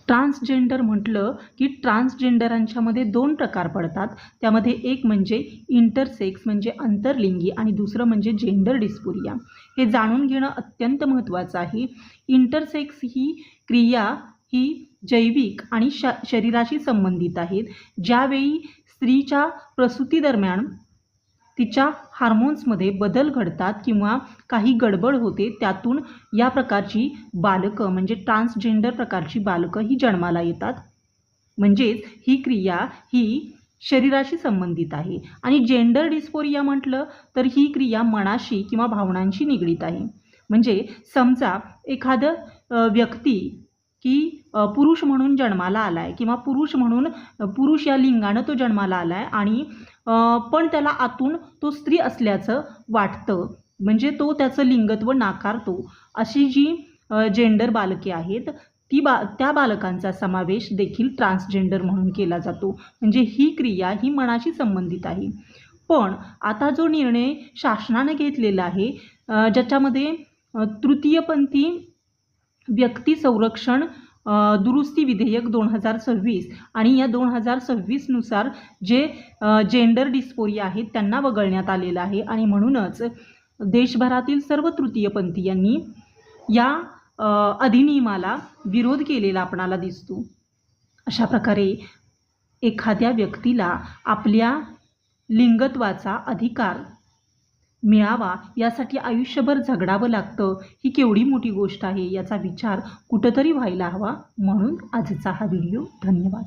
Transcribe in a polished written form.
Transgender म्हटलं की ट्रान्सजेंडरांच्यामध्ये दोन प्रकार पडतात. त्यामध्ये एक म्हणजे इंटरसेक्स म्हणजे आंतरलिंगी आणि दुसरं म्हणजे जेंडर डिस्फोरिया. हे जाणून घेणं अत्यंत महत्त्वाचं आहे. इंटरसेक्स ही क्रिया ही जैविक आणि शरीराशी संबंधित आहेत. ज्यावेळी स्त्रीच्या प्रसूतीदरम्यान तिच्या हार्मोन्समध्ये बदल घडतात किंवा काही गडबड होते, त्यातून या प्रकारची बालकं म्हणजे ट्रान्सजेंडर प्रकारची बालकं ही जन्माला येतात. म्हणजेच ही क्रिया ही शरीराशी संबंधित आहे. आणि जेंडर डिस्फोरिया म्हटलं तर ही क्रिया मनाशी किंवा भावनांशी निगडीत आहे. म्हणजे समजा एखादं व्यक्ती की पुरुष म्हणून जन्माला आला आहे किंवा पुरुष या लिंगानं तो जन्माला आला आहे आणि पण त्याला आतून तो स्त्री असल्याचं वाटतं, म्हणजे तो त्याचं लिंगत्व नाकारतो. अशी जी जेंडर बालके आहेत त्या बालकांचा समावेश देखील ट्रान्सजेंडर म्हणून केला जातो. म्हणजे ही क्रिया ही मनाशी संबंधित आहे. पण आता जो निर्णय शासनाने घेतलेला आहे ज्याच्यामध्ये तृतीयपंथी व्यक्ती संरक्षण दुरुस्ती विधेयक 2026 आणि या 2026 नुसार जे जेंडर डिस्फोरिया आहेत त्यांना वगळण्यात आलेलं आहे. आणि म्हणूनच देशभरातील सर्व तृतीयपंथीयांनी या अधिनियमाला विरोध केलेला आपणाला दिसतो. अशा प्रकारे एखाद्या व्यक्तीला आपल्या लिंगत्वाचा अधिकार मिळावा यासाठी आयुष्यभर झगडावं लागतं. ही केवढी मोठी गोष्ट आहे याचा विचार कुठंतरी व्हायला हवा. म्हणून आजचा हा व्हिडिओ. धन्यवाद.